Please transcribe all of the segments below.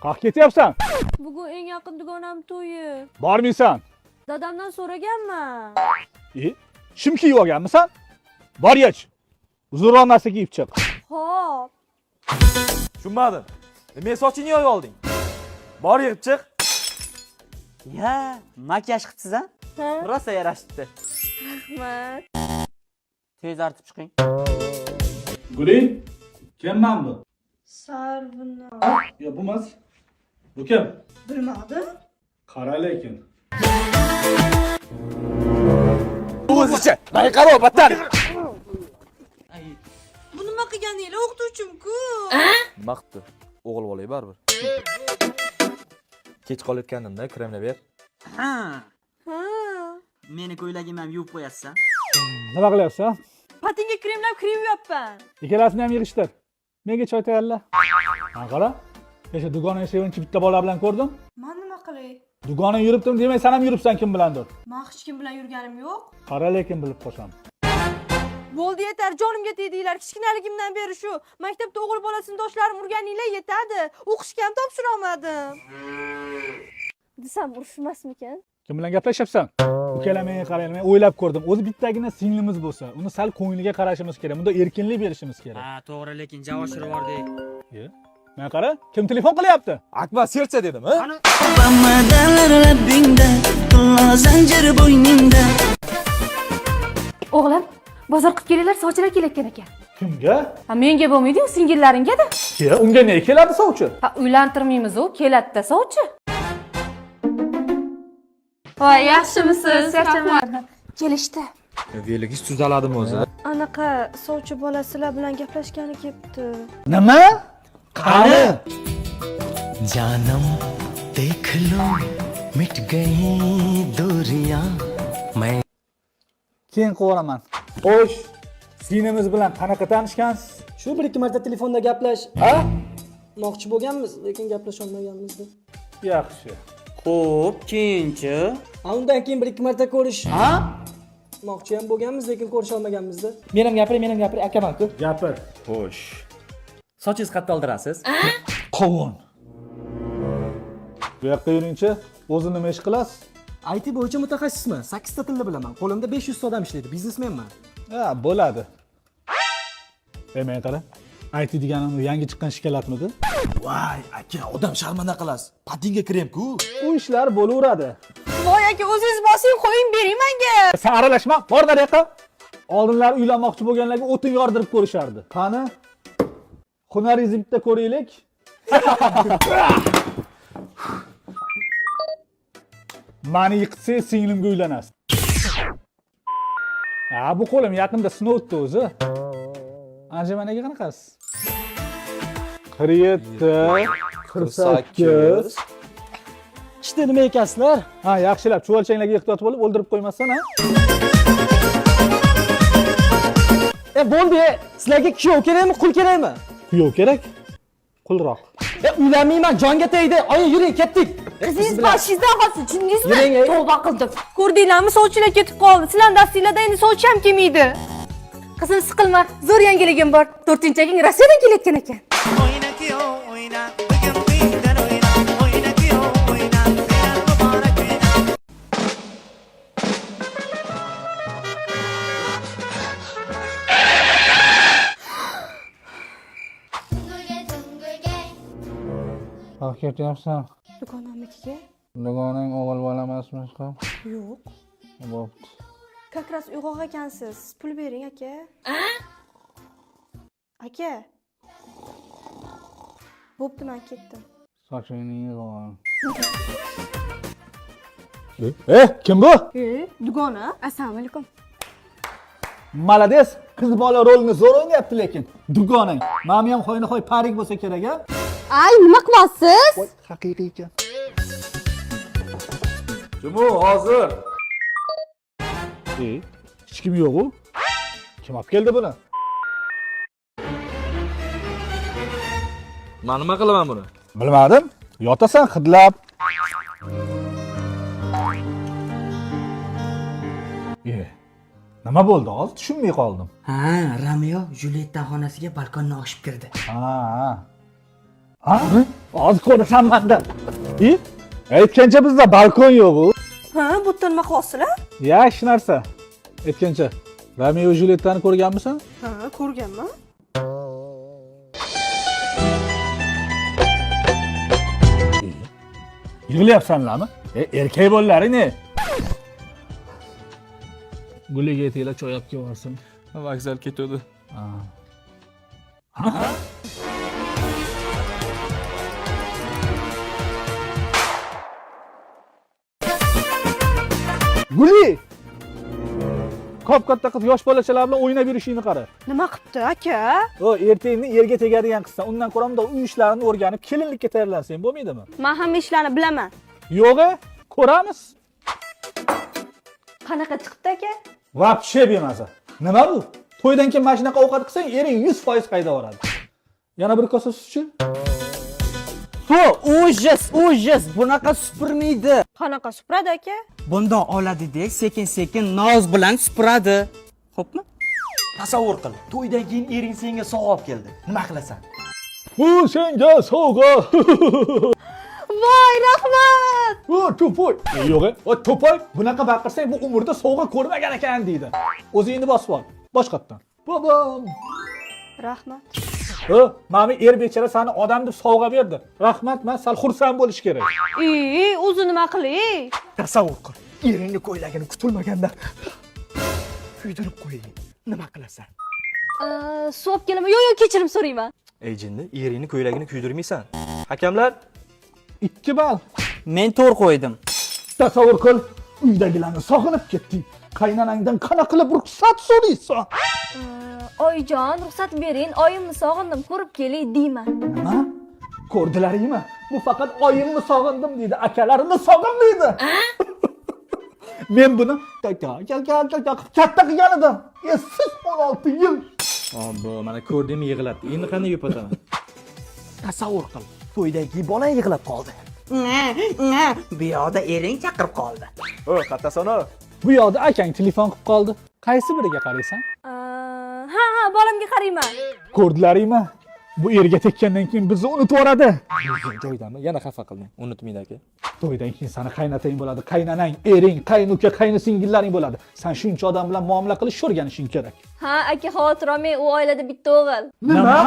Qaq ketyapsan? Bugun eng yaqin dugonam to'yi. Bormaysan. Dadamdan so'raganman. Shim kiyib olganmisan? Borgach. Uzunroq narsa kiyib chiq. Xo'p. Tushunmadim. Men sochingni yoyib olding. Bor yig'ib chiq. Ya, makiyaj qilibsiz a? Ha? Rosa yarashibdi. Rahmat. Tez artib chiqing. Guli, kimman bu? Sarvina. Yo, bu emas. Bu kim? Bilmadim. Qara lekin. O'zicha, bayqaro battar. Bu nima qilganinglar o'qituvchim-ku? Maqtdi. O'g'il bola baribir. Kech qolayotganimda kremni ber. Ha, Ha. meni ko'ylagimni ham yuvib qo'yasiz a? Nima qilyapsan? Patingga kremlab kirib yopman. Ikkalasini ham yig'ishtir. Menga choy tayyorla. Ha, qara. O'sha dugonang sevinchi bitta bola bilan ko'rdim. Men nima qilay? Dugonang yuribdim demay, sen ham yuribsan kim bilandir. Men hech kim bilan yurganim yo'q. Qara lekin bilib qolsam. Bo'ldi yetar, jonimga tegdinglar. Kichkinaligimdan beri shu. Maktabda o'g'il bola sinfdoshlarim urganinglar yetadi. O'qishga ham topshira olmadim. Desam urushmasmikan? Kim bilan gaplashyapsan? Ukalamanga qarang, men o'ylab ko'rdim. O'zi bittagina singlimiz bo'lsa, uni sal ko'ngliga qarashimiz kerak. Bunda erkinlik berishimiz kerak. Ha, to'g'ri, lekin javob yubordik. Men qara, kim telefon qilyapti? Akbar sercha dedim, ha? O'g'lim, bozor qilib kelinglar, sovchilar kelayotgan ekan. Kimga? Ha, menga bo'lmaydi-yu, singillaringga-da. Unga ne keladi sovchi? Ha, uylantirmaymiz-u, keladi-da sovchi. Voy, yaxshimisiz? Yaxshiman. Kelishdi. Veligiz tuzaladimi o'zi? Anaqa sovchi bola sizlar bilan gaplashgani kelibdi. Nima? Qani? जानम देख लो मिट गई दूरियां मैं Keyin qo'raman. Xo'sh, singlimiz bilan qanaqa tanishgansiz? Shu bir ikki marta telefonda gaplash. Ha? Moqchi bo'lganmiz, lekin gaplasha olmaganmizda. Yaxshi. Xo'p, keyinchi? Undan keyin bir ikki marta ko'rish. Ha? Moqchi ham bo'lganmiz, lekin ko'risha olmaganmizda. Men ham gapiray, akaman-ku. Gapir. Xo'sh. Sochingiz qayerda oldirasiz? Qovun. Bu yoqqa yuringchi. O'zi nima ish qilasiz? IT bo'yicha mutaxassisman. 8 ta tilni bilaman. Qo'limda 500 ta odam ishlaydi. Biznesmenman. Ha, bo'ladi. Men qara. IT deganim yangi chiqqan shikolatmidi? Voy, aka, odam sharmanda qilasiz. Patinga krem-ku. U ishlar bo'laveradi. Voy aka, o'zingiz bosing, qo'ying, bering menga. Sen aralashma, bor dariqa. Oldinlar uylanmoqchi bo'lganlarga o'tin yordirib ko'rishardi. Qani? Hunaringizni bitta ko'raylik. Mani yiqitsangiz singlimga uylanasiz. Ha, bu qo'lim yaqinda sinov o'tdi o'zi. Anjamanaga qanaqasiz? 47, 48. Ishda nima ekansizlar? Ha, yaxshilab chuvalchanglarga ehtiyot bo'lib o'ldirib qo'ymasdan, ha? Bo'ldi. Sizlarga kuyov kerakmi, qul kerakmi? Kuyov kerak. Qulroq. Uylanmayman, jonga tegdi. Oyi, yuring, ketdik. Siz boshingizdan qolsin, tushundingizmi? Yuring, Tavba qildim. Ko'rdinglarmi, sovchilar ketib qoldi. Sizlarning dastinglarda endi sovchi ham kelmaydi. Qizim, siqilma. Zo'r yangiligim bor. 4-aging Rossiyadan kelayotgan ekan. Qaq ketyapsan. Dugonamnikiga? Dugonang o'g'il bola emasmish qam? Yo'q. Bo'pti. Как раз uyg'oq ekansiz. Pul bering, aka. Aka. Bo'pti, men ketdim. Sochingni yig'ol. Kim bu? Dugona. Assalomu alaykum. Malades. Qiz bola rolini zo'r o'ynayapti lekin. Dugonang. Ma'mi ham xoyna-xoy parik bo'lsa kerak, a? Ay, nima qilyapsiz? Haqiqiy ekan. Kim u hozir? Hech kim yo'q-ku. Kim olib keldi buni? Men nima qilaman buni? Bilmadim. Yotasan hidlab. Nima bo'ldi? Hozir tushunmay qoldim. Ha, Romeo Julietta xonasiga balkondan oshib kirdi. Ha? Hozir ko'rasan manda. Aytgancha bizda balkon yo'q-ku. Ha, bu nima qilyapsizlar? Yaxshi narsa. Aytgancha, Romeo va Julyettani ko'rganmisan? Ha, ko'rganman. Yig'layapsanlarmi? Erkak bo'llaring-ne? Guliga aytinglar choy olib kelsin. Vokzal ketadi. Guli! Qop-katta qiz yosh bolachalar bilan o'ynab yurishingni qara. Nima qilibdi, aka? O, ertagingni yerga tegadigan qizsan. Undan ko'ra unda uy ishlarini o'rganib, kelinlikka tayyorlansang bo'lmaydimi? Men hamma ishlarni bilaman. Yo'q-a, ko'ramiz. Qanaqa chiqibdi, aka? Вообще bemaza. Nima bu? To'ydan keyin mana shunaqa ovqat qilsang, ering 100% qayda boradi. Yana bir kosa sutchi? Ujis, bunaqa supurmaydi. Qanaqa supuradi, aka? Bundoq oladidek, sekin-sekin noz bilan supuradi. Xo'pmi? Tasavvur qil. To'ydan keyin ering senga sovg'a olib keldi. Nima qilasan? Bu senga sovg'a. Voy, rahmat! O, to'poy. Yo'q-a, o to'poy. Bunaqa baqirsang, bu umrda sovg'a ko'rmagan ekan deydi. O'zingni bosib ol. Boshqatdan. Bobom. Rahmat. Mami er bechara seni odam deb sovg'a berdi. Rahmat, men sal xursand bo'lish kerak. O'zi nima qilay? Tasavvur qil. Eringni ko'ylagini kutilmaganda kuydirib qo'ying. Nima qilasan? Suv kelaman. Yo'q, kechirim so'rayman. Ey jinni, eringni ko'ylagini kuydirmaysan. Hakamlar 2 ball. Men to'g'ri qo'ydim. Tasavvur qil, uydagilarni sog'inib ketding. Qaynonangdan qanaqa qilib ruxsat so'raysan? Oyjon, ruxsat bering. Oyimni sog'indim, ko'rib kelay deyman. Nima? Ko'rdilaringmi? Bu faqat oyimni sog'indim deydi, akalarini sog'inmaydi. Men buni katta qilgan edim. Siz 16 yil. Obbo, mana ko'rdingmi yig'labdi. Endi qanday yo'pataman? Tasavvur qil. To'ydan keyin bolang yig'lab qoldi. Bu yoqda ering chaqirib qoldi. O, Qattasona. Bu yoqda akang telefon qilib qoldi. Qaysi biriga qaraysan? Ha, bolamga qarayman. Ko'rdilaringmi? Bu erga tekkandan keyin bizni unutib yoradi. Joydami? Yana xafa qilding. Unutmaydi aka. To'ydan keyin seni qaynotang bo'ladi, qaynanang, ering, qaynuka, qaynisingillaring bo'ladi. Sen shuncha odam bilan muomala qilish o'rganishing kerak. Ha, aka, xavotir olmang, u oilada bitta o'g'il. Nima?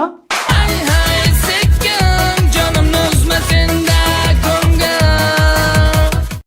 Ay hay sekkim, canımni uzma senda